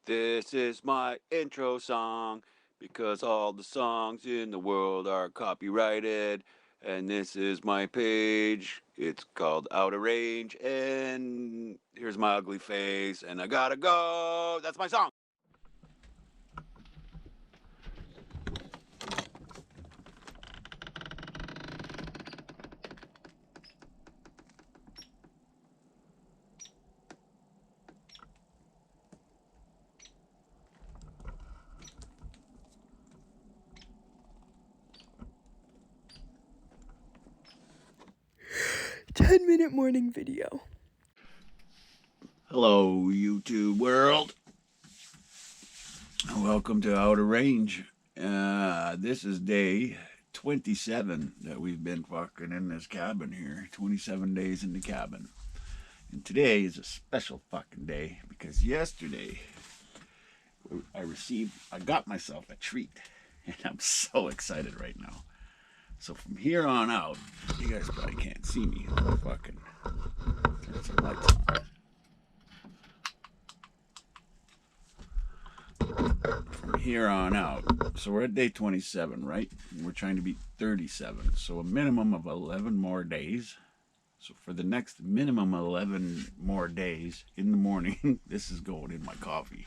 This is my intro song because all the songs in the world are copyrighted. And this is my page. It's called Out of Range. And here's my ugly face. And I gotta go. That's my song. 10-minute morning video. Hello, YouTube world. Welcome to Outer Range. This is day 27 that we've been fucking in this cabin here. 27 days in the cabin. And today is a special fucking day because yesterday I got myself a treat. And I'm so excited right now. So from here on out, you guys probably can't see me. I'm fucking turn some lights on. From here on out, so we're at day 27, right? And we're trying to beat 37, so a minimum of 11 more days. So for the next minimum 11 more days in the morning, this is going in my coffee.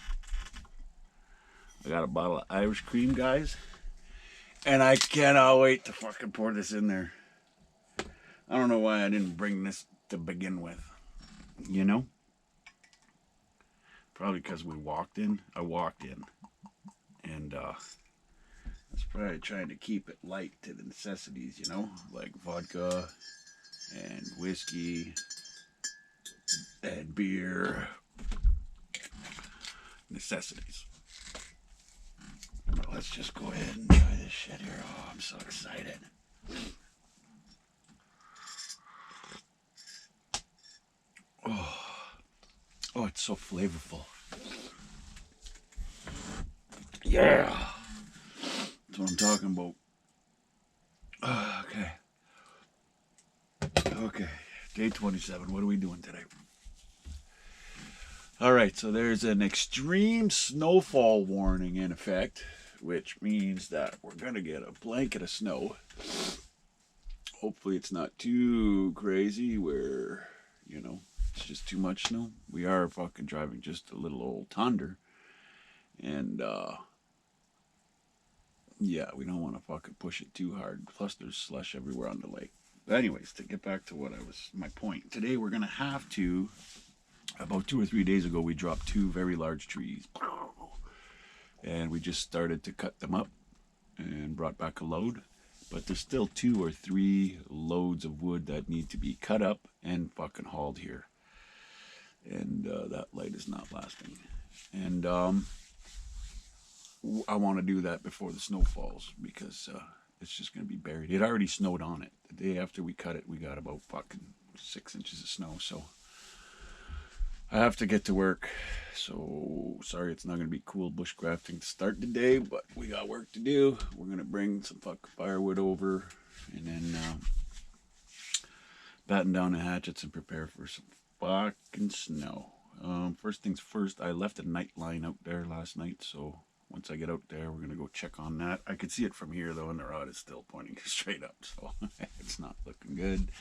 I got a bottle of Irish cream, guys, and I cannot wait to fucking pour this in there. I don't know why I didn't bring this to begin with, you know? Probably because we walked in. I walked in, and I was probably trying to keep it light to the necessities, you know, like vodka and whiskey and beer. Necessities. Let's just go ahead and try this shit here. Oh, I'm so excited. Oh, it's so flavorful. Yeah. That's what I'm talking about. Okay. Okay. Day 27. What are we doing today? All right. So there's an extreme snowfall warning in effect, which means that we're going to get a blanket of snow. Hopefully it's not too crazy where, you know, it's just too much snow. We are fucking driving just a little old Thunder. And, yeah, we don't want to fucking push it too hard. Plus, there's slush everywhere on the lake. But anyways, to get back to my point. Today, we're going to have to, about 2 or 3 days ago, we dropped 2 very large trees. And we just started to cut them up and brought back a load. But there's still 2 or 3 loads of wood that need to be cut up and fucking hauled here. And that light is not lasting. And I want to do that before the snow falls because it's just going to be buried. It already snowed on it. The day after we cut it, we got about fucking 6 inches of snow. So I have to get to work. So sorry, it's not going to be cool bushcrafting to start the day, but we got work to do. We're going to bring some fucking firewood over and then batten down the hatchets and prepare for some fucking snow. First things first, I left a night line out there last night, so once I get out there, we're gonna go check on that. I could see it from here though, and the rod is still pointing straight up, so it's not looking good.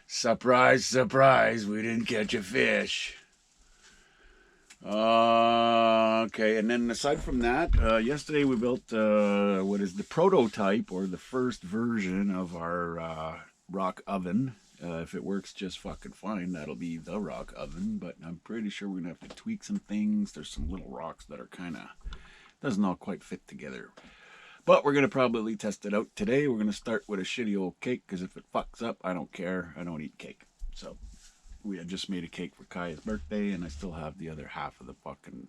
Surprise, surprise, we didn't catch a fish. Okay, and then aside from that, yesterday we built what is the prototype or the first version of our rock oven. If it works just fucking fine, that'll be the rock oven, but I'm pretty sure we're gonna have to tweak some things. There's some little rocks that are kind of, doesn't all quite fit together. But we're gonna probably test it out today. We're gonna start with a shitty old cake, because if it fucks up, I don't care. I don't eat cake. So we had just made a cake for Kaya's birthday, and I still have the other half of the fucking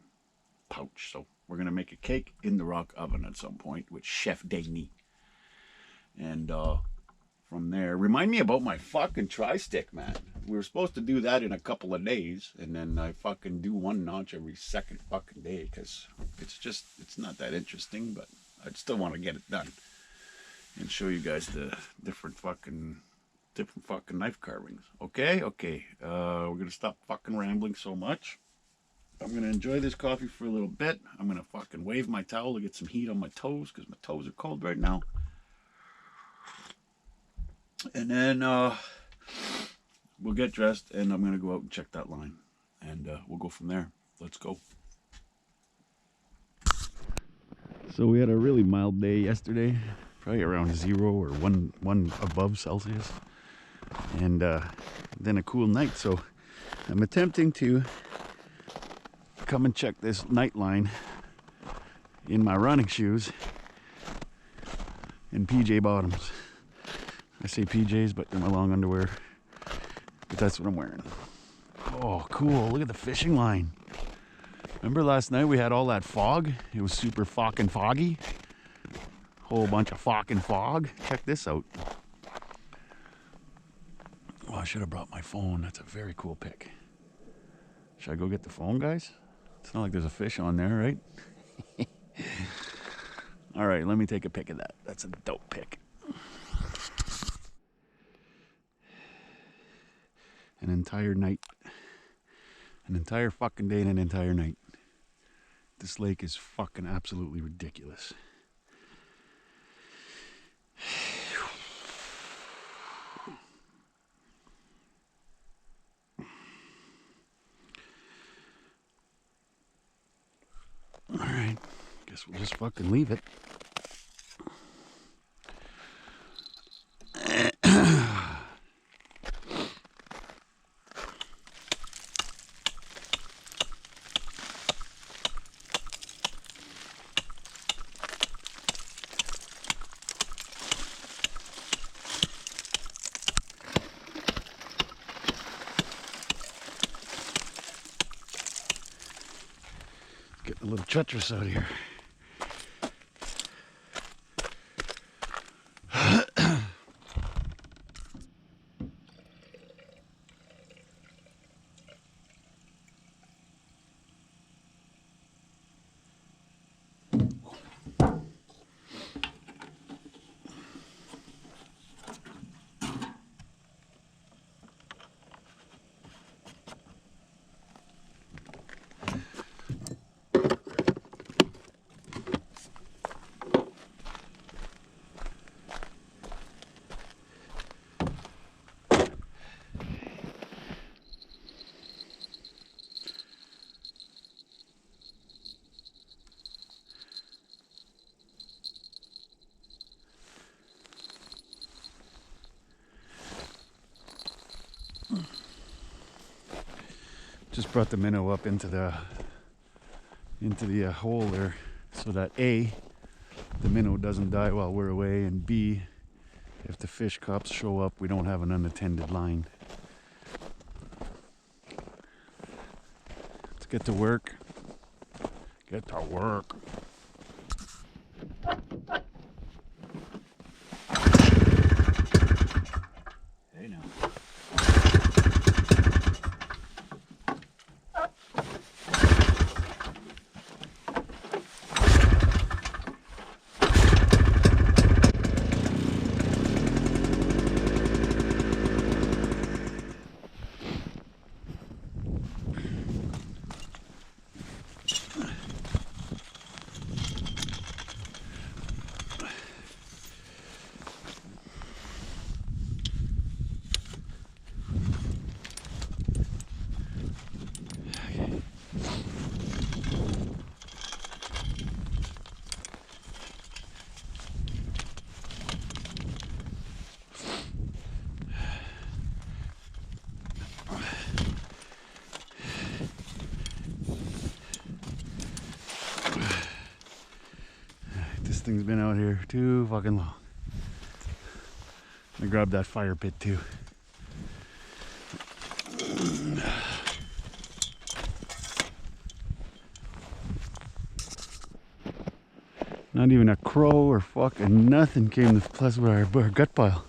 pouch. So we're gonna make a cake in the rock oven at some point with Chef Denis. And from there, remind me about my fucking tri-stick, man. We were supposed to do that in a couple of days, and then I fucking do one notch every second fucking day, because it's not that interesting, but I'd still want to get it done and show you guys the different fucking knife carvings. Okay. We're gonna stop fucking rambling so much. I'm gonna enjoy this coffee for a little bit. I'm gonna fucking wave my towel to get some heat on my toes because my toes are cold right now. And then we'll get dressed and I'm gonna go out and check that line. And we'll go from there. Let's go. So we had a really mild day yesterday, probably around 0 or 1 above Celsius. And then a cool night. So I'm attempting to come and check this night line in my running shoes and PJ bottoms. I say PJs, but they're my long underwear. But that's what I'm wearing. Oh, cool. Look at the fishing line. Remember last night we had all that fog? It was super fucking foggy. Whole bunch of fucking fog. Check this out. Oh, I should have brought my phone. That's a very cool pic. Should I go get the phone, guys? It's not like there's a fish on there, right? All right, let me take a pic of that. That's a dope pic. An entire night. An entire fucking day and an entire night. This lake is fucking absolutely ridiculous. Alright, guess we'll just fucking leave it. Getting a little treacherous out here. Just brought the minnow up into the hole there, so that A, the minnow doesn't die while we're away, and B, if the fish cops show up, we don't have an unattended line. Let's get to work. Get to work. Hey now. This thing's been out here too fucking long. I grabbed that fire pit too. Not even a crow or fucking nothing came to plus with our gut pile.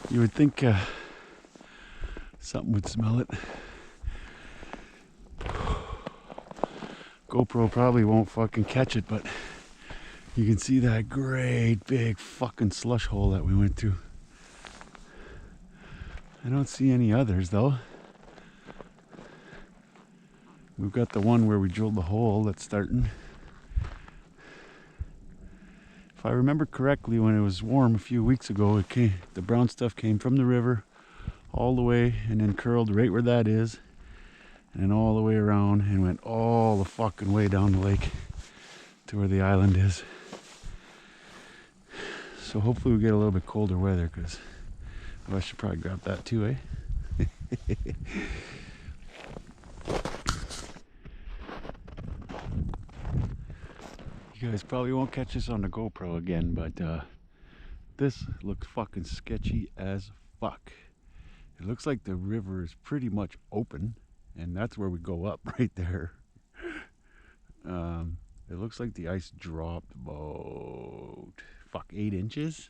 You would think something would smell it. GoPro probably won't fucking catch it, but you can see that great big fucking slush hole that we went through. I don't see any others though. We've got the one where we drilled the hole that's starting. If I remember correctly, when it was warm a few weeks ago, the brown stuff came from the river all the way and then curled right where that is, and then all the way around and went all the fucking way down the lake to where the island is. So hopefully we get a little bit colder weather, because I should probably grab that too, eh? You guys probably won't catch this on the GoPro again, but this looks fucking sketchy as fuck. It looks like the river is pretty much open, and that's where we go up, right there. It looks like the ice dropped about 8 inches,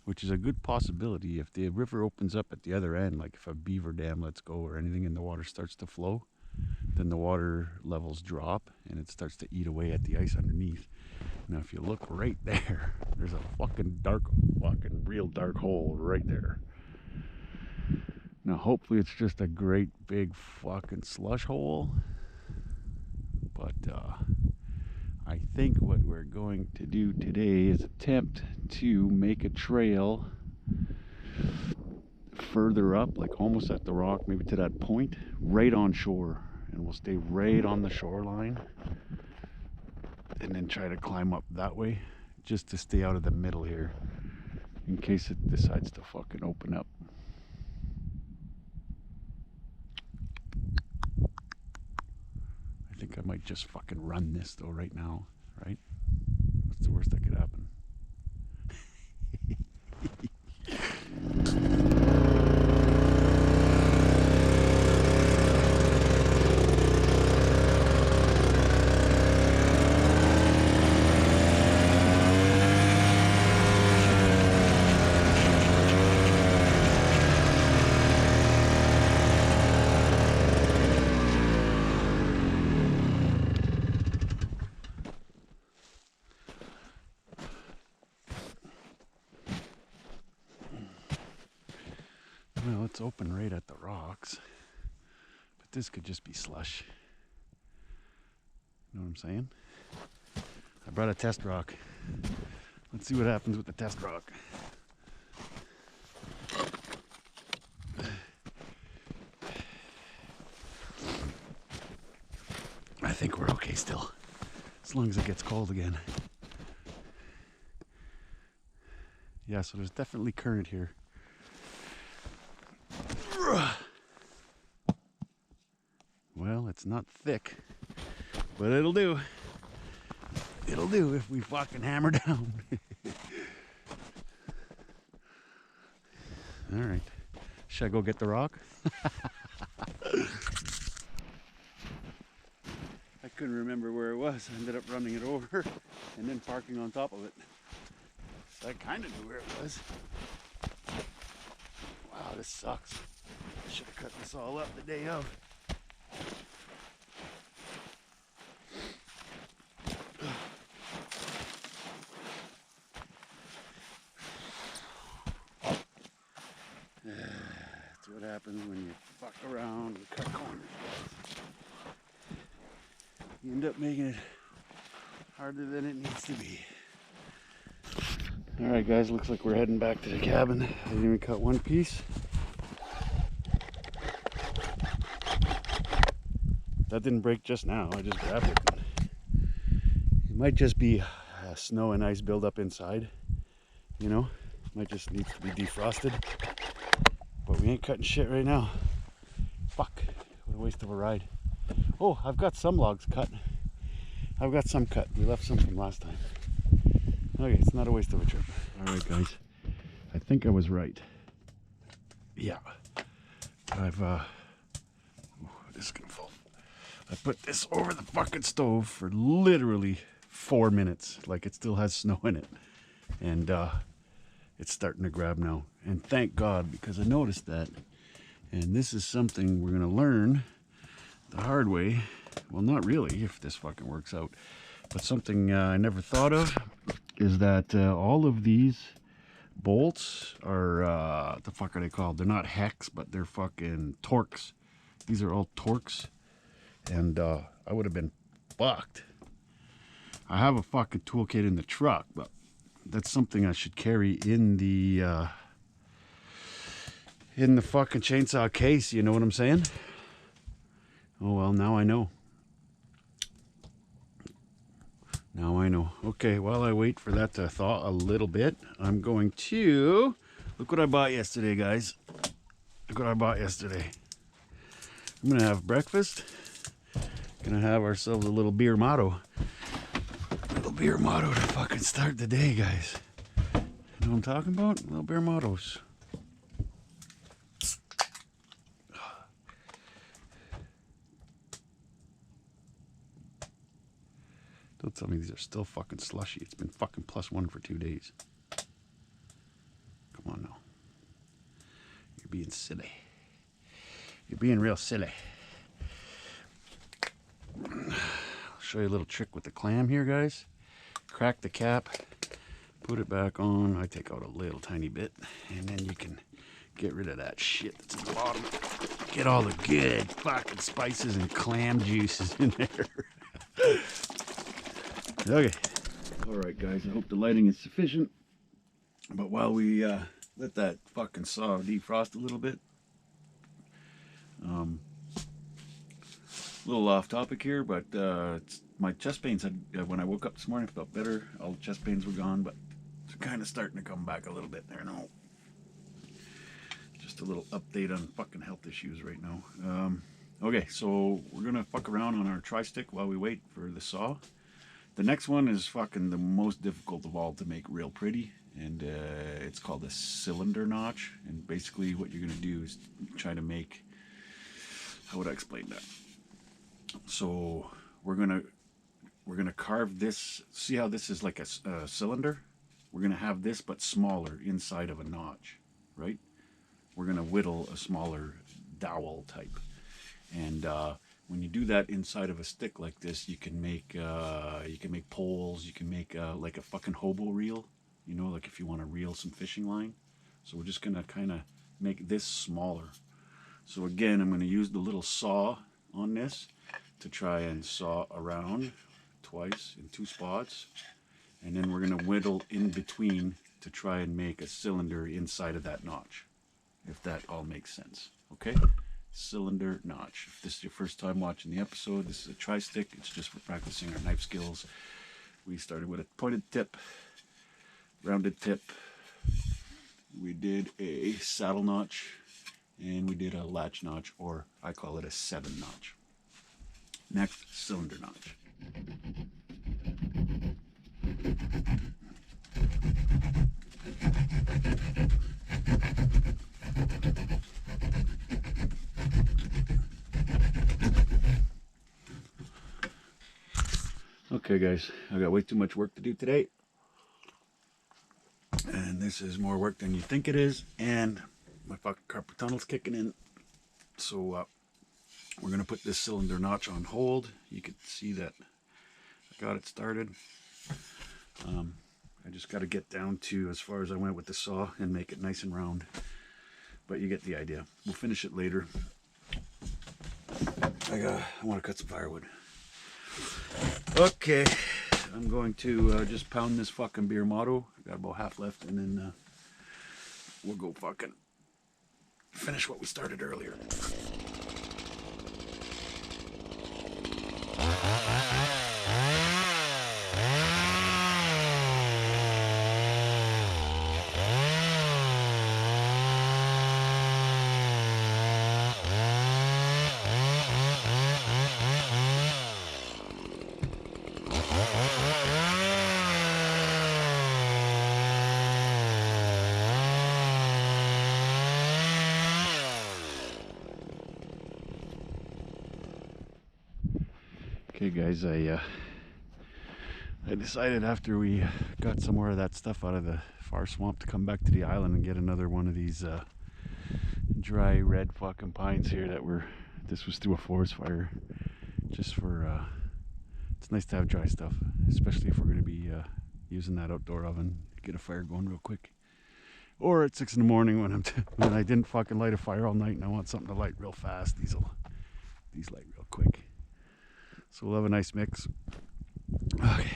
which is a good possibility. If the river opens up at the other end, like if a beaver dam lets go or anything and the water starts to flow, then the water levels drop and it starts to eat away at the ice underneath. Now if you look right there, there's a fucking real dark hole right there. Now hopefully it's just a great big fucking slush hole, but I think what we're going to do today is attempt to make a trail further up, like almost at the rock, maybe to that point, right on shore, and we'll stay right on the shoreline and then try to climb up that way, just to stay out of the middle here in case it decides to fucking open up. I think I might just fucking run this though right now, right? What's the worst that could happen? Well, it's open right at the rocks, but this could just be slush. You know what I'm saying? I brought a test rock. Let's see what happens with the test rock. I think we're okay still, as long as it gets cold again. Yeah, so there's definitely current here. Well, it's not thick, but it'll do. It'll do if we fucking hammer down. All right. Should I go get the rock? I couldn't remember where it was. I ended up running it over and then parking on top of it. So I kind of knew where it was. Wow, this sucks. I should have cut this all up the day of. That's what happens when you fuck around and cut corners. You end up making it harder than it needs to be. Alright guys, looks like we're heading back to the cabin. I didn't even cut one piece. That didn't break just now, I just grabbed it. It might just be snow and ice buildup inside, you know? Might just need to be defrosted. But we ain't cutting shit right now. Fuck, what a waste of a ride. Oh, I've got some logs cut. I've got some cut. We left some from last time. Okay, it's not a waste of a trip. Alright guys, I think I was right. Yeah. This is gonna fall. I put this over the fucking stove for literally 4 minutes. Like it still has snow in it. And it's starting to grab now. And thank God, because I noticed that. And this is something we're gonna learn the hard way. Well, not really, if this fucking works out. But something I never thought of is that all of these bolts are, what the fuck are they called? They're not hex, but they're fucking Torx. These are all Torx. and I would have been fucked. I have a fucking toolkit in the truck, but that's something I should carry in the fucking chainsaw case. You know what I'm saying? Oh well, now I know. Now I know. Okay, while I wait for that to thaw a little bit, I'm going to look what I bought yesterday, guys. Look what I bought yesterday. I'm gonna have breakfast. Gonna have ourselves a little beer motto. Little beer motto to fucking start the day, guys. You know what I'm talking about? Little beer mottos. Don't tell me these are still fucking slushy. It's been fucking +1 for 2 days. Come on now. You're being silly. You're being real silly. I'll show you a little trick with the clam here, guys. Crack the cap, put it back on. I take out a little tiny bit, and then you can get rid of that shit that's at the bottom. Get all the good fucking spices and clam juices in there. Okay. Alright, guys, I hope the lighting is sufficient. But while we let that fucking saw defrost a little bit, a little off topic here, but my chest pains had, when I woke up this morning, I felt better. All the chest pains were gone, but it's kind of starting to come back a little bit there now. Just a little update on fucking health issues right now. Okay, so we're gonna fuck around on our tri-stick while we wait for the saw. The next one is fucking the most difficult of all to make real pretty, and it's called a cylinder notch. And basically what you're gonna do is try to make, how would I explain that? So we're gonna carve this. See how this is like a cylinder? We're gonna have this but smaller inside of a notch, right? We're gonna whittle a smaller dowel type, and when you do that inside of a stick like this, you can make poles. You can make like a fucking hobo reel, you know, like if you want to reel some fishing line. So we're just gonna kind of make this smaller. So again, I'm gonna use the little saw on this to try and saw around twice in 2 spots, and then we're gonna whittle in between to try and make a cylinder inside of that notch, if that all makes sense. Okay, cylinder notch. If this is your first time watching the episode, this is a tri-stick. It's just for practicing our knife skills. We started with a pointed tip, rounded tip. We did a saddle notch, and we did a latch notch, or I call it a 7 notch. Next, cylinder notch. Okay guys, I got way too much work to do today, and this is more work than you think it is, and my fucking carpal tunnel's kicking in. So we're gonna put this cylinder notch on hold. You can see that I got it started. I just got to get down to as far as I went with the saw and make it nice and round, but you get the idea. We'll finish it later. I want to cut some firewood. Okay, I'm going to just pound this fucking beer motto. I got about half left, and then we'll go fucking finish what we started earlier. Okay guys, I decided after we got some more of that stuff out of the far swamp to come back to the island and get another one of these dry red fucking pines here this was through a forest fire. Just for, it's nice to have dry stuff, especially if we're going to be using that outdoor oven to get a fire going real quick. Or at 6 in the morning when I didn't fucking light a fire all night and I want something to light real fast, these light real quick. So we'll have a nice mix. Okay.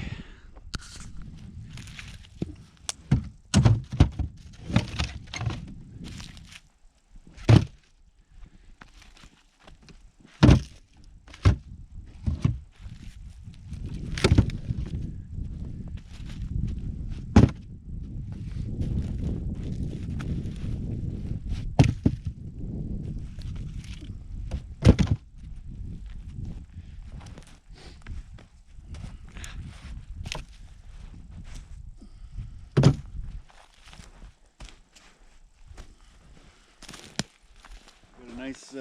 Nice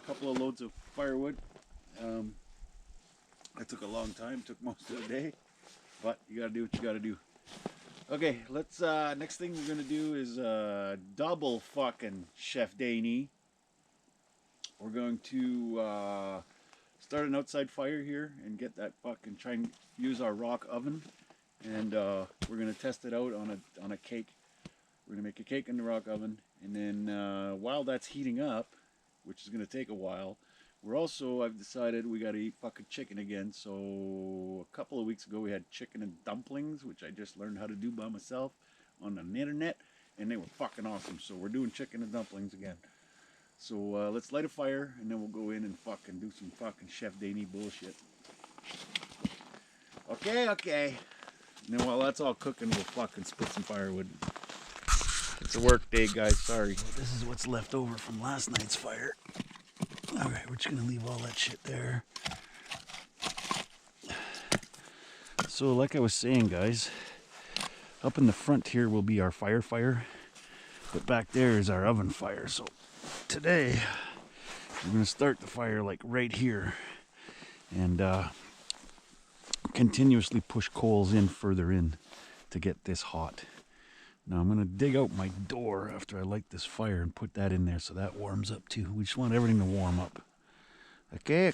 couple of loads of firewood. That took a long time, took most of the day, but you gotta do what you gotta do. Okay, let's next thing we're gonna do is double fucking Chef Danny. We're going to start an outside fire here and get that fucking, try and use our rock oven, and we're gonna test it out on a cake. We're gonna make a cake in the rock oven, and then while that's heating up, which is going to take a while. I've decided we got to eat fucking chicken again. So a couple of weeks ago we had chicken and dumplings, which I just learned how to do by myself on the internet, and they were fucking awesome. So we're doing chicken and dumplings again. So let's light a fire, and then we'll go in and fucking do some fucking Chef Danny bullshit. Okay. And then while that's all cooking, we'll fucking split some firewood. It's a work day, guys, sorry. This is what's left over from last night's fire. Alright, we're just gonna leave all that shit there. So like I was saying, guys, up in the front here will be our fire, but back there is our oven fire. So today, we're gonna start the fire like right here and continuously push coals in further in to get this hot. Now I'm going to dig out my door after I light this fire and put that in there so that warms up too. We just want everything to warm up. Okay.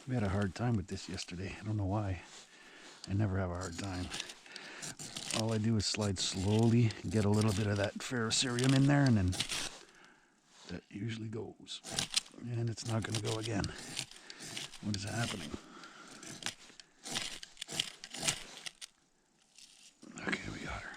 We had a hard time with this yesterday. I don't know why. I never have a hard time. All I do is slide slowly, get a little bit of that ferrocerium in there, and then that usually goes. And it's not going to go again. What is happening? Okay, we got her.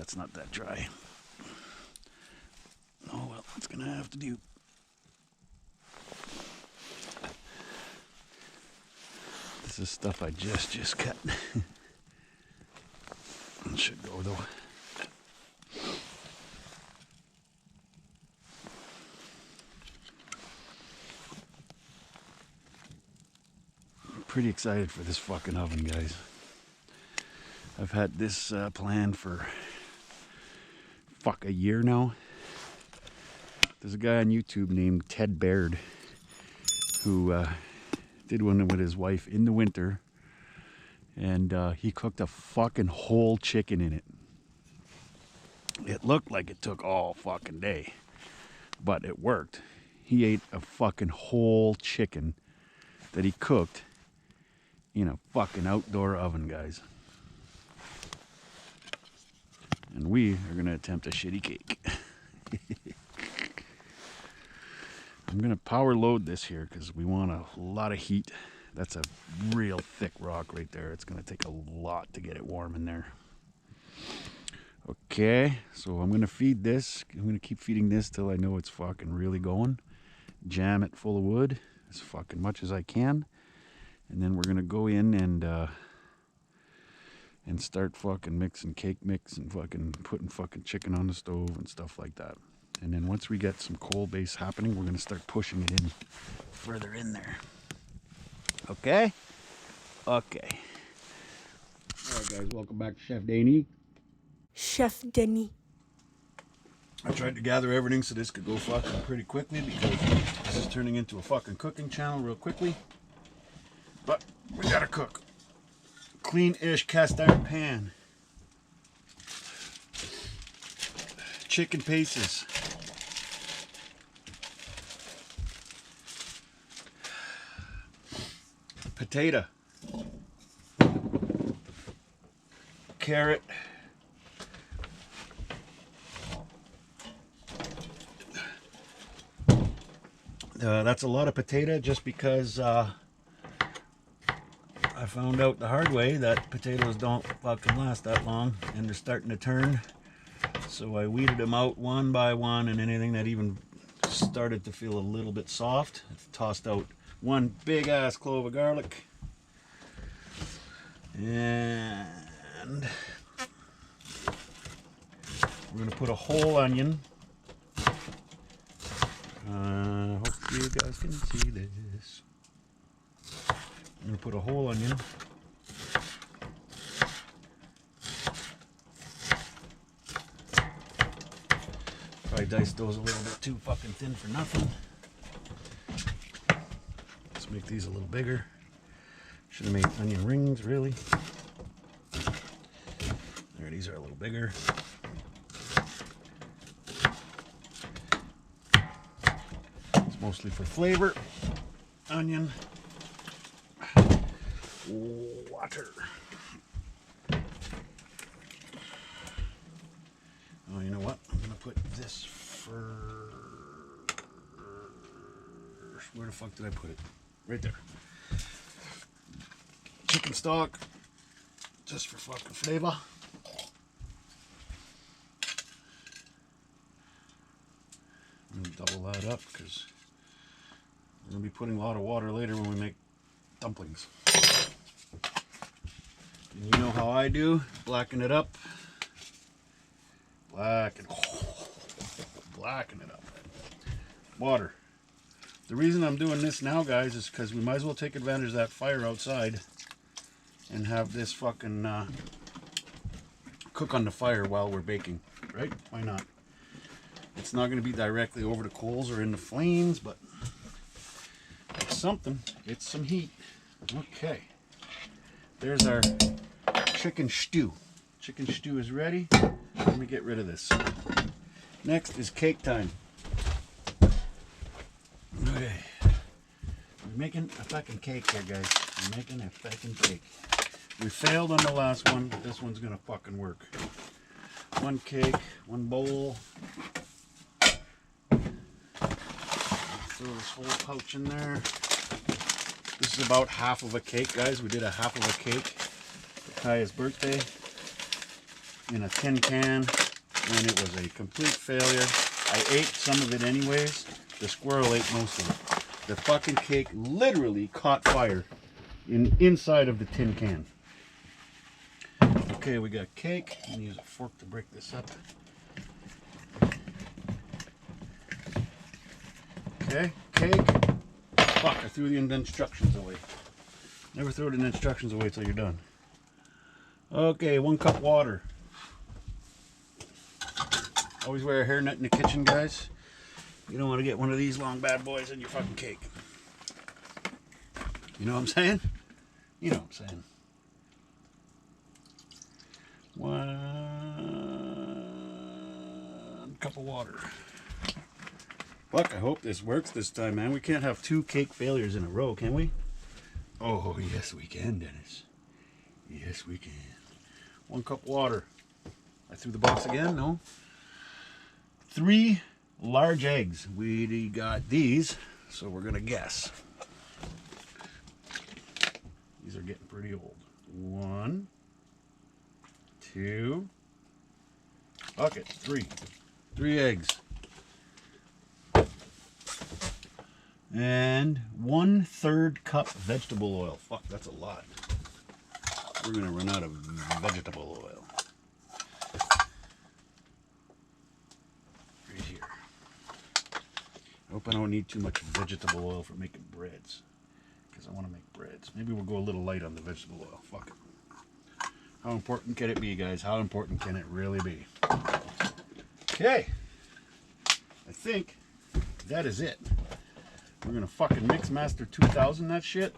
It's not that dry. Oh well, it's gonna have to do. This is stuff I just cut. It should go though. I'm pretty excited for this fucking oven, guys. I've had this planned for a year now. There's a guy on YouTube named Ted Baird who did one with his wife in the winter, and he cooked a fucking whole chicken in it. It looked like it took all fucking day, but it worked. He ate a fucking whole chicken that he cooked in a fucking outdoor oven, guys. And we are going to attempt a shitty cake. I'm going to power load this here because we want a lot of heat. That's a real thick rock right there. It's going to take a lot to get it warm in there. Okay, so I'm going to feed this. I'm going to keep feeding this till I know it's fucking really going. Jam it full of wood as fucking much as I can. And then we're going to go in and start fucking mixing cake mix and fucking putting fucking chicken on the stove and stuff like that. And then once we get some coal base happening, we're going to start pushing it in further in there. Okay? Okay. Alright guys, welcome back to Chef Danny. Chef Denny. I tried to gather everything so this could go fucking pretty quickly because this is turning into a fucking cooking channel real quickly. But we gotta cook. Clean-ish cast iron pan. Chicken pieces. Potato. Carrot. That's a lot of potato just because I found out the hard way that potatoes don't fucking last that long and they're starting to turn. So I weeded them out one by one, and anything that even started to feel a little bit soft, I tossed out one big ass clove of garlic. And we're gonna put a whole onion. Hope you guys can see this. I'm gonna put a whole onion. Probably diced those a little bit too fucking thin for nothing. Let's make these a little bigger. Should have made onion rings, really. There, these are a little bigger. It's mostly for flavor. Onion. Water. Oh, you know what? I'm gonna put this first. Where the fuck did I put it? Right there. Chicken stock, just for fucking flavor. I'm gonna double that up because we're gonna be putting a lot of water later when we make dumplings. And you know how I do, blacken it up. Blacken it up. Water. The reason I'm doing this now, guys, is because we might as well take advantage of that fire outside and have this fucking cook on the fire while we're baking, right? Why not? It's not going to be directly over the coals or in the flames, but it's something. It's some heat. Okay. There's our chicken stew. Chicken stew is ready. Let me get rid of this. Next is cake time. Okay. We're making a fucking cake here, guys. We're making a fucking cake. We failed on the last one, but this one's gonna fucking work. One cake, one bowl. Throw this whole pouch in there. This is about half of a cake, guys. We did a half of a cake for Kaya's birthday in a tin can, and it was a complete failure. I ate some of it anyways. The squirrel ate most of it. The fucking cake literally caught fire inside of the tin can. Okay, we got cake. I'm gonna use a fork to break this up. Okay, cake. Fuck, I threw the instructions away. Never throw the instructions away till you're done. Okay, 1 cup water. Always wear a hairnet in the kitchen, guys. You don't want to get one of these long bad boys in your fucking cake. You know what I'm saying? You know what I'm saying. 1 cup of water. Fuck, I hope this works this time, man. We can't have 2 cake failures in a row, can we? Oh, yes we can, Dennis. Yes we can. 1 cup water. I threw the box again, no? 3 large eggs. We got these, so we're gonna guess. These are getting pretty old. 1, 2, okay, 3. 3 eggs. And 1/3 cup vegetable oil. Fuck, that's a lot. We're gonna run out of vegetable oil. Right here. I hope I don't need too much vegetable oil for making breads. because I want to make breads. Maybe we'll go a little light on the vegetable oil. Fuck it. How important can it be, guys? How important can it really be? Okay. I think that is it. We're going to fucking Mix Master 2000 that shit.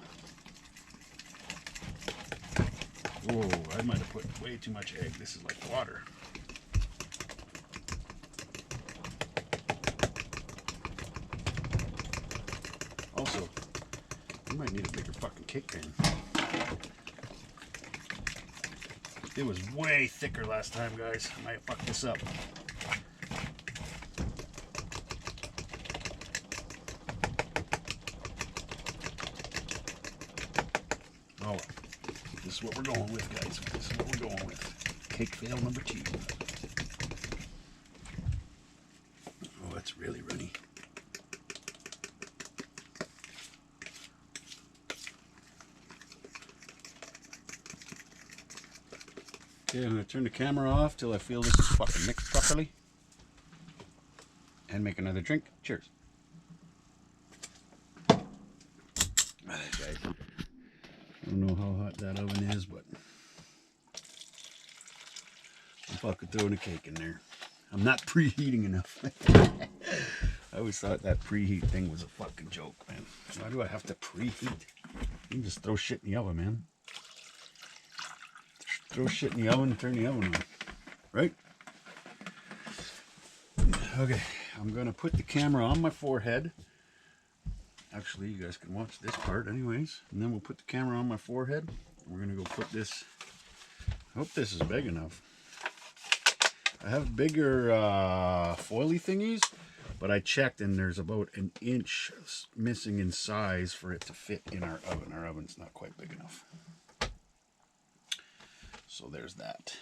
Whoa, I might have put way too much egg. This is like water. Also, you might need a bigger fucking cake pan. It was way thicker last time, guys. I might fuck this up. Oh, this is what we're going with, guys. This is what we're going with. Cake fail number 2. Oh, that's really runny. Okay, I'm going to turn the camera off till I feel this is fucking mixed properly. And make another drink. Cheers. Alright, guys. I don't know how hot that oven is, but I'm fucking throwing a cake in there. I'm not preheating enough. I always thought that preheat thing was a fucking joke, man. Why do I have to preheat? You can just throw shit in the oven, man. Throw shit in the oven and turn the oven on. Right? Okay, I'm gonna put the camera on my forehead. Actually, you guys can watch this part anyways. And then we'll put the camera on my forehead. We're gonna go put this. I hope this is big enough. I have bigger foily thingies, but I checked and there's about an inch missing in size for it to fit in our oven. Our oven's not quite big enough. So there's that.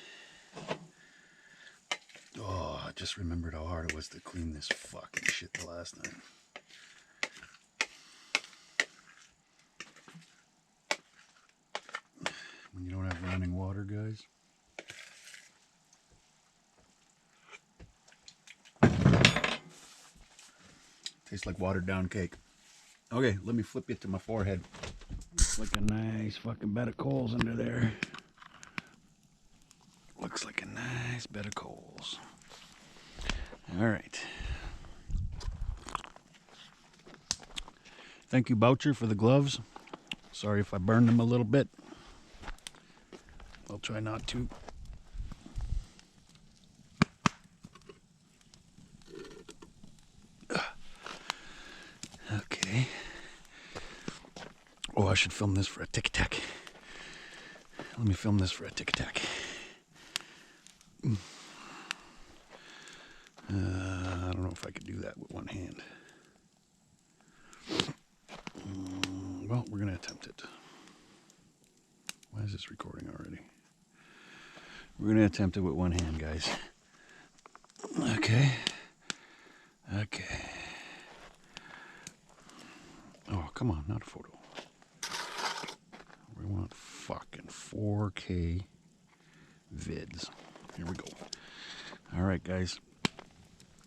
Oh, I just remembered how hard it was to clean this fucking shit the last night. When you don't have running water, guys. Tastes like watered down cake. Okay, let me flip it to my forehead. Looks like a nice fucking bed of coals under there. Looks like a nice bed of coals. All right. Thank you, Boucher, for the gloves. Sorry if I burned them a little bit. I'll try not to. Okay. Oh, I should film this for a tic-tac. Let me film this for a tic-tac. I don't know if I could do that with one hand. Well, we're going to attempt it. Why is this recording already? We're going to attempt it with one hand, guys. Okay. Okay. Oh, come on, not a photo. We want fucking 4K vids. Here we go. All right, guys.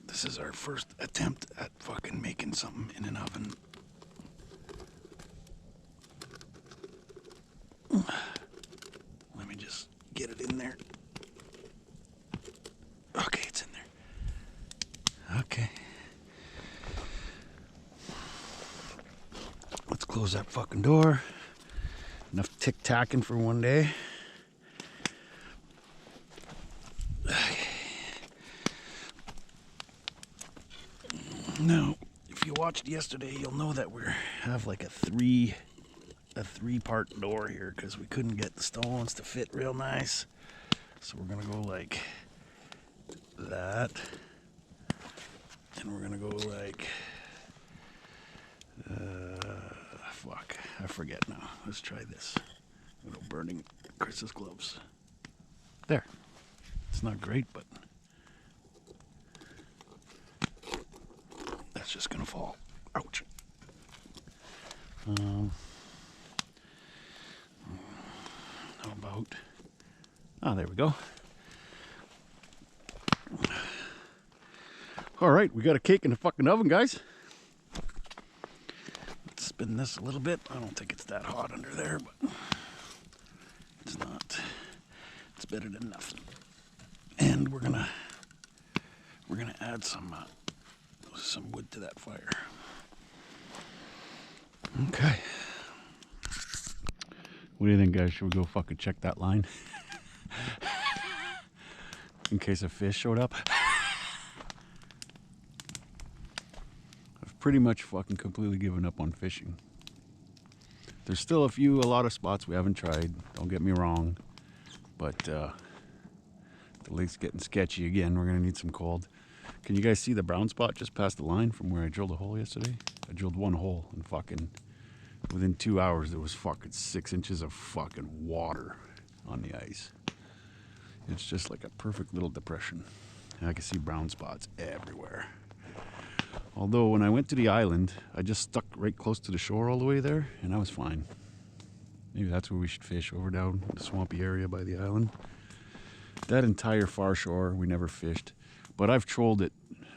This is our first attempt at fucking making something in an oven. Let me just get it in there. Okay, it's in there. Okay. Let's close that fucking door. Enough tic-tacking for one day. Now, if you watched yesterday, you'll know that we have like a three-part door here because we couldn't get the stones to fit real nice. So we're gonna go like that, and we're gonna go like fuck, I forget now. Let's try this. Little burning Chris's gloves. There. It's not great, but that's just gonna fall. Ouch. How about? Oh, there we go. All right, we got a cake in the fucking oven, guys. Let's spin this a little bit. I don't think it's that hot under there, but it's not. It's better than nothing. And we're gonna add some wood to that fire. Okay. What do you think, guys? Should we go fucking check that line? In case a fish showed up. I've pretty much fucking completely given up on fishing. There's still a lot of spots we haven't tried. Don't get me wrong. But the lake's getting sketchy again. We're gonna need some cold. Can you guys see the brown spot just past the line from where I drilled a hole yesterday? I drilled one hole and fucking within 2 hours there was fucking 6 inches of fucking water on the ice. It's just like a perfect little depression. And I can see brown spots everywhere. Although when I went to the island, I just stuck right close to the shore all the way there and I was fine. Maybe that's where we should fish, over down the swampy area by the island. That entire far shore we never fished. But I've trolled it.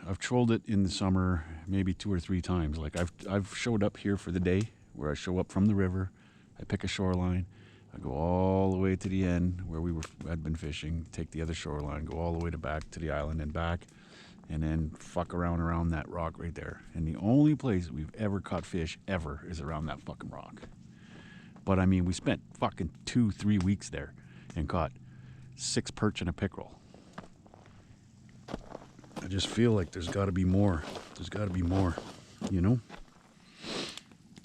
I've trolled it in the summer maybe 2 or 3 times. Like I've showed up here for the day, where I show up from the river, I pick a shoreline, I go all the way to the end where I'd been fishing, take the other shoreline, go all the way back to the island and back, and then fuck around that rock right there. And the only place we've ever caught fish ever is around that fucking rock. But I mean, we spent fucking 2-3 weeks there and caught 6 perch and a pickerel. I just feel like there's got to be more. There's got to be more, you know?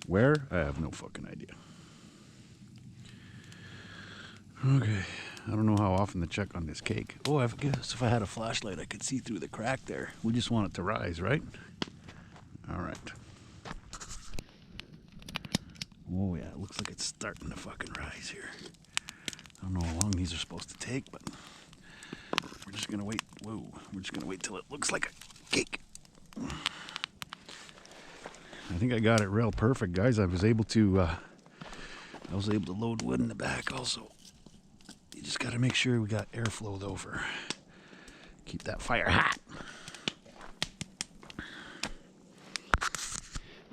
Where? I have no fucking idea. Okay, I don't know how often to check on this cake. Oh, I guess if I had a flashlight, I could see through the crack there. We just want it to rise, right? All right. Oh yeah, it looks like it's starting to fucking rise here. I don't know how long these are supposed to take, but we're just gonna wait. Whoa, we're just gonna wait till it looks like a cake. I think I got it real perfect, guys. I was able to load wood in the back also. You just gotta make sure we got airflow though for keep that fire hot.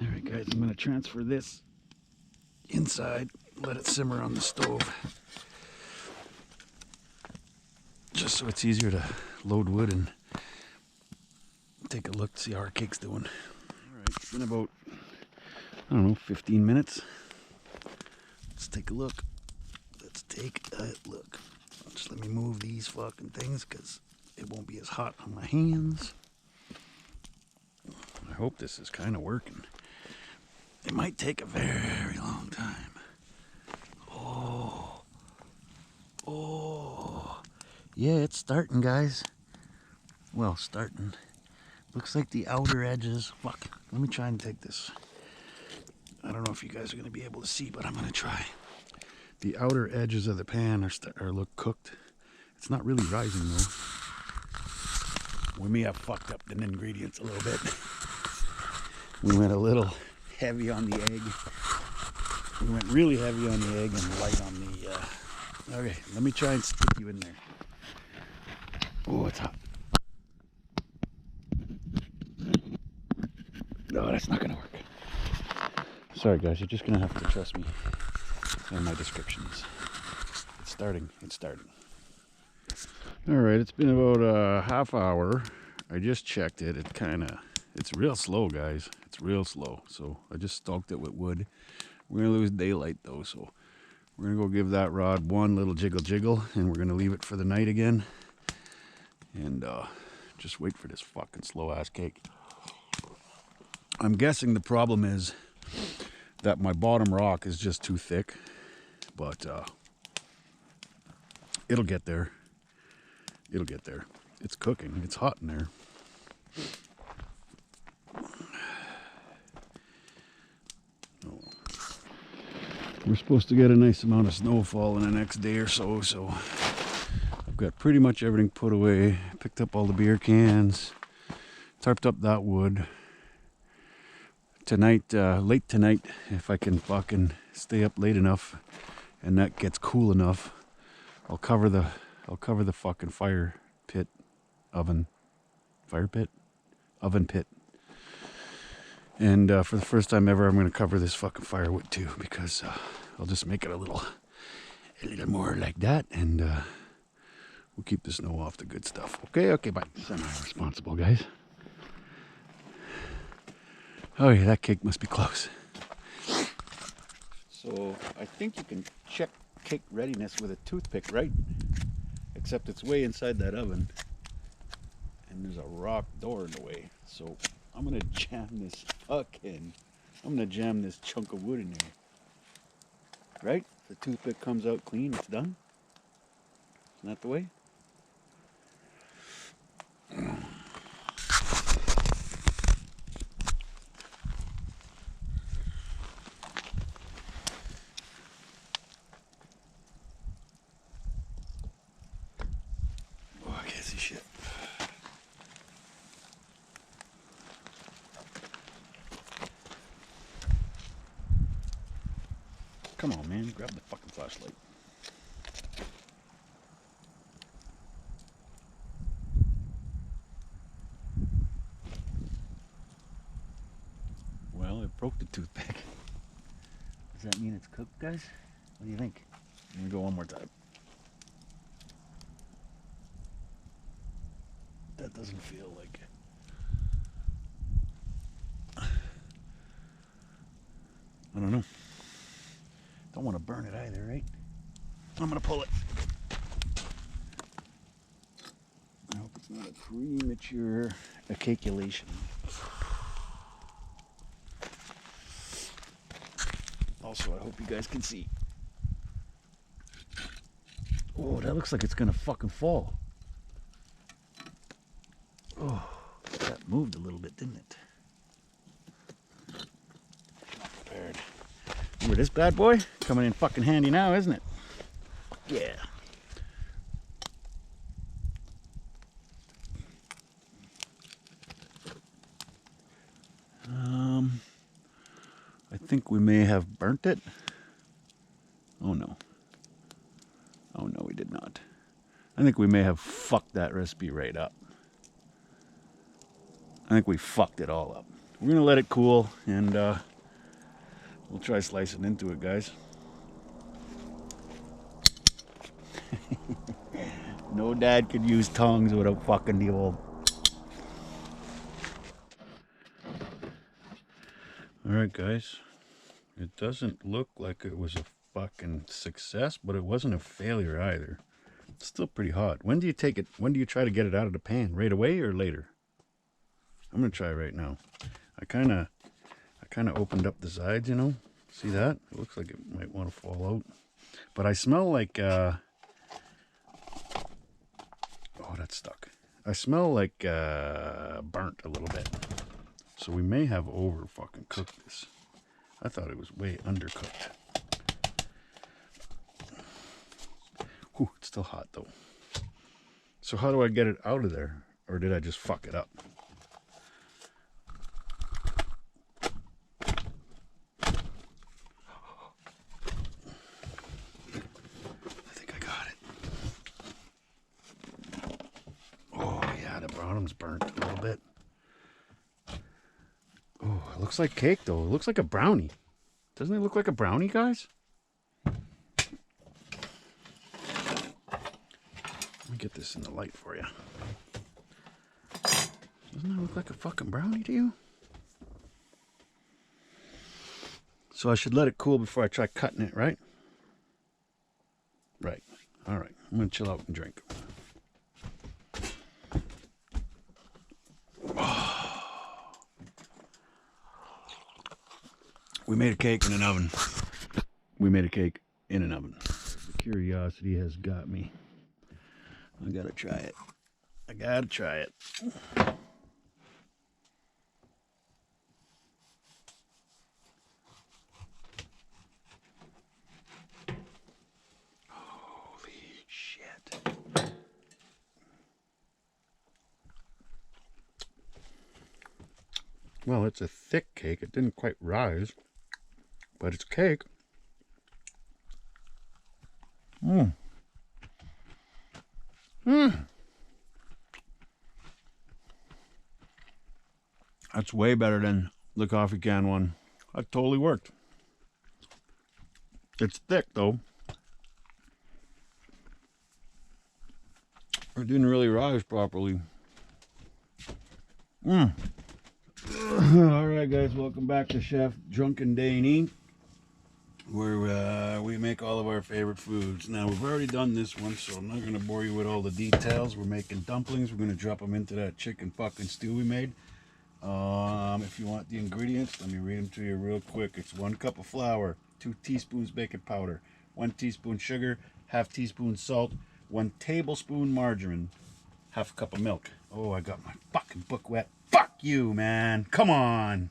All right, guys, I'm gonna transfer this inside, let it simmer on the stove, just so it's easier to load wood and take a look, see how our cake's doing. All right, it's been about, I don't know, 15 minutes. Let's take a look. Let's take a look. Just let me move these fucking things because it won't be as hot on my hands. I hope this is kind of working. It might take a very long time. Oh, yeah, it's starting, guys. Well, starting. Looks like the outer edges. Fuck, let me try and take this. I don't know if you guys are going to be able to see, but I'm going to try. The outer edges of the pan are look cooked. It's not really rising though. We may have fucked up the ingredients a little bit. We went a little heavy on the egg. We went really heavy on the egg and light on the... Okay, let me try and stick you in there. Oh, it's hot. No, that's not going to work. Sorry, guys. You're just going to have to trust me and my descriptions. It's starting. It's starting. All right, it's been about a half hour. I just checked it. It's real slow, guys. It's real slow. So I just stoked it with wood. We're gonna lose daylight though, so we're gonna go give that rod one little jiggle, and we're gonna leave it for the night again, and just wait for this fucking slow ass cake. I'm guessing the problem is that my bottom rock is just too thick, but it'll get there. It'll get there. It's cooking. It's hot in there. Oh. We're supposed to get a nice amount of snowfall in the next day or so, so I've got pretty much everything put away. Picked up all the beer cans, tarped up that wood. Tonight, late tonight, if I can fucking stay up late enough and that gets cool enough, I'll cover the fucking oven pit, And for the first time ever, I'm going to cover this fucking firewood too, because I'll just make it a little more like that, and we'll keep the snow off the good stuff. Okay, bye. Semi-responsible, guys. Oh yeah, that cake must be close. So I think you can check cake readiness with a toothpick, right? Except it's way inside that oven, and there's a rock door in the way. So I'm gonna jam this chunk of wood in there. Right? If the toothpick comes out clean, it's done. Isn't that the way? Oh, I can't see shit. Come on, man. Grab the fucking flashlight. Well, it broke the toothpick. Does that mean it's cooked, guys? What do you think? Let me go one more time. That doesn't feel like it. I don't know. Don't want to burn it either, right? I'm gonna pull it. I hope it's not a premature accaculation. Also, I hope you guys can see. Oh, that looks like it's gonna fucking fall. Oh, that moved a little bit, didn't it? Not prepared. Remember this bad boy? Coming in fucking handy now, isn't it? Yeah. I think we may have burnt it. Oh no. Oh no, we did not. I think we may have fucked that recipe right up. I think we fucked it all up. We're gonna let it cool, and we'll try slicing into it, guys. No dad could use tongs without fucking the old. Alright, guys. It doesn't look like it was a fucking success, but it wasn't a failure either. It's still pretty hot. When do you take it? When do you try to get it out of the pan? Right away or later? I'm gonna try right now. I kind of opened up the sides, you know. See that? It looks like it might want to fall out. But I smell like oh, that's stuck. I smell like burnt a little bit. So we may have over fucking cooked this. I thought it was way undercooked. Whew, it's still hot though. So how do I get it out of there? Or did I just fuck it up? I think I got it. Oh yeah, the bottom's burnt a little bit. Oh, it looks like cake though. It looks like a brownie. Doesn't it look like a brownie, guys? Let me get this in the light for you. Doesn't that look like a fucking brownie to you? So I should let it cool before I try cutting it, right? Right. All right. I'm going to chill out and drink. We made a cake in an oven. We made a cake in an oven. The curiosity has got me. I gotta try it. I gotta try it. Holy shit. Well, it's a thick cake. It didn't quite rise, but it's cake. Mmm. Mmm. That's way better than the coffee can one. That totally worked. It's thick though. It didn't really rise properly. All right, guys, welcome back to Chef Drunken Danny, where we make all of our favorite foods. Now, we've already done this one, so I'm not going to bore you with all the details. We're making dumplings. We're going to drop them into that chicken fucking stew we made. If you want the ingredients, let me read them to you real quick. It's 1 cup of flour, 2 teaspoons baking powder, 1 teaspoon sugar, half teaspoon salt, 1 tablespoon margarine, half a cup of milk. Oh, I got my fucking book wet. Fuck you, man. Come on.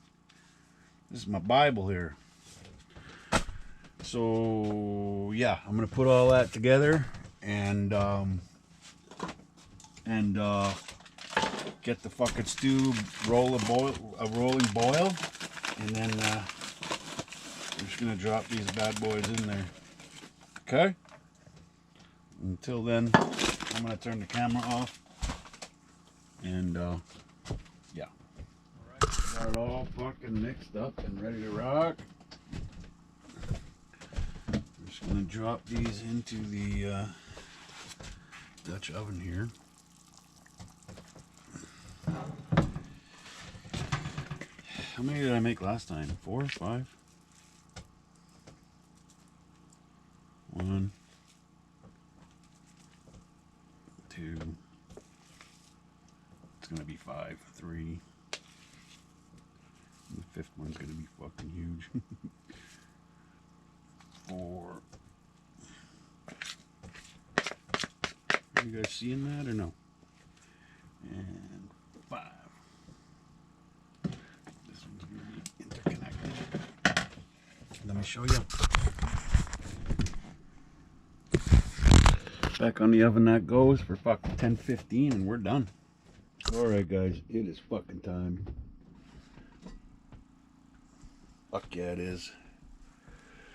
This is my Bible here. So, yeah, I'm going to put all that together and get the fucking stew, a rolling boil, and then I'm just gonna drop these bad boys in there. Okay? Until then, I'm gonna turn the camera off, and yeah. Alright, got it all fucking mixed up and ready to rock. I'm just gonna drop these into the Dutch oven here. How many did I make last time? 4 or 5? 1, 2. It's gonna be 5, 3. The 5th one's gonna be fucking huge. 4. Are you guys seeing that or no? And 5. This one's gonna be interconnected. Let me show you. Back on the oven that goes for fucking 10-15 and we're done. Alright guys, it is fucking time. Fuck yeah it is.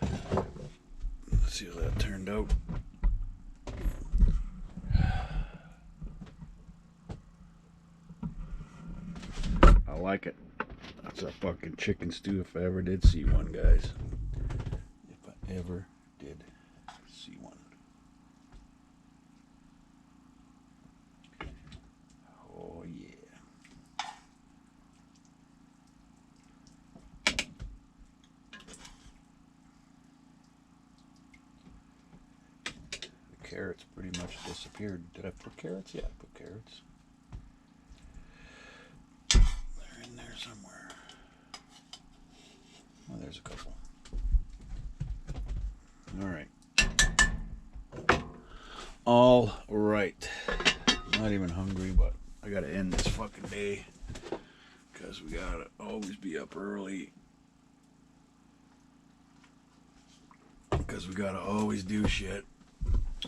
Let's see how that turned out. I like it. That's a fucking chicken stew if I ever did see one, guys. If I ever did see one. Oh yeah. The carrots pretty much disappeared. Did I put carrots? Yeah, I put carrots. They're in there somewhere. Oh, there's a couple. All right. Not even hungry, but I gotta end this fucking day because we gotta always be up early. Because we gotta always do shit.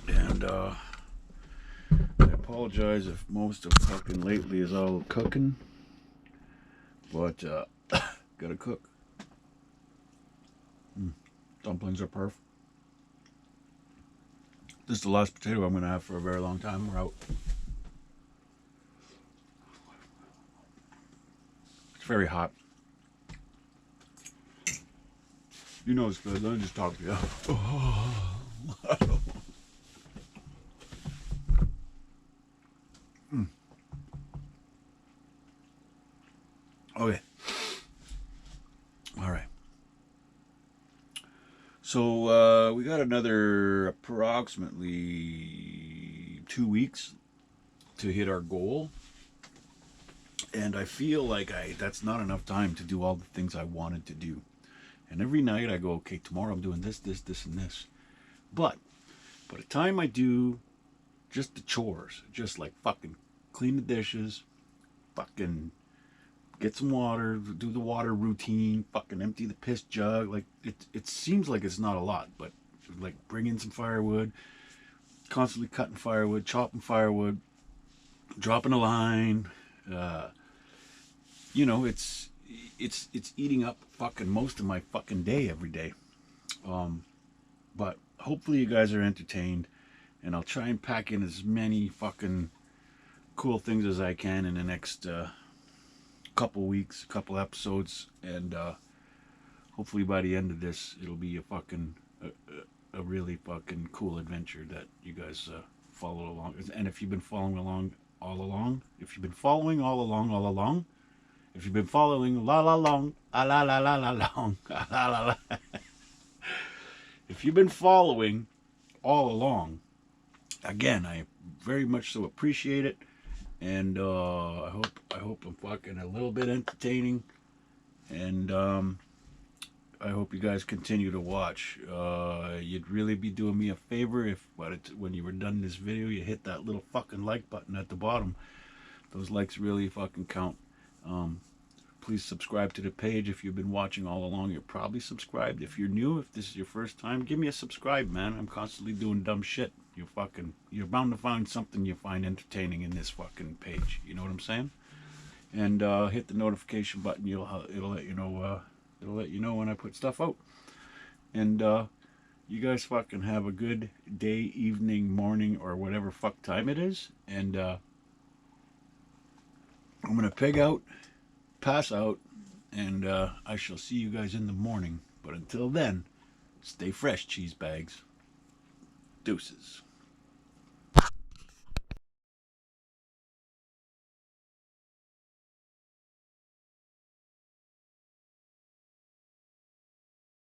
And I apologize if most of fucking lately is all cooking, but gotta cook. Dumplings are perfect. This is the last potato I'm gonna have for a very long time. We're out. It's very hot. You know it's good. Let me just talk to you. Okay. All right. So we got another approximately 2 weeks to hit our goal. And I feel like that's not enough time to do all the things I wanted to do. And every night I go, okay, tomorrow I'm doing this, this, this, and this. But by the time I do just the chores, just like fucking clean the dishes, fucking get some water, do the water routine, fucking empty the piss jug, like it seems like it's not a lot, but like bring in some firewood, constantly cutting firewood, chopping firewood, dropping a line, you know, it's eating up fucking most of my fucking day every day. But hopefully you guys are entertained, and I'll try and pack in as many fucking cool things as I can in the next couple weeks, couple episodes, and hopefully by the end of this, it'll be a really fucking cool adventure that you guys follow along. And if you've been following along all along, if you've been following all along, if you've been following la la long, la la la la long, la la la. If you've been following all along, again, I very much so appreciate it, and I hope I'm fucking a little bit entertaining, and I hope you guys continue to watch. You'd really be doing me a favor if, when you were done this video, you hit that little fucking like button at the bottom. Those likes really fucking count. Please subscribe to the page. If you've been watching all along, you're probably subscribed. If you're new, if this is your first time, give me a subscribe, man. I'm constantly doing dumb shit. You're bound to find something you find entertaining in this fucking page. You know what I'm saying? And hit the notification button. It'll let you know. It'll let you know when I put stuff out. And you guys fucking have a good day, evening, morning, or whatever fuck time it is. And I'm gonna pig out, pass out, and I shall see you guys in the morning. But until then, stay fresh, cheese bags. Deuces.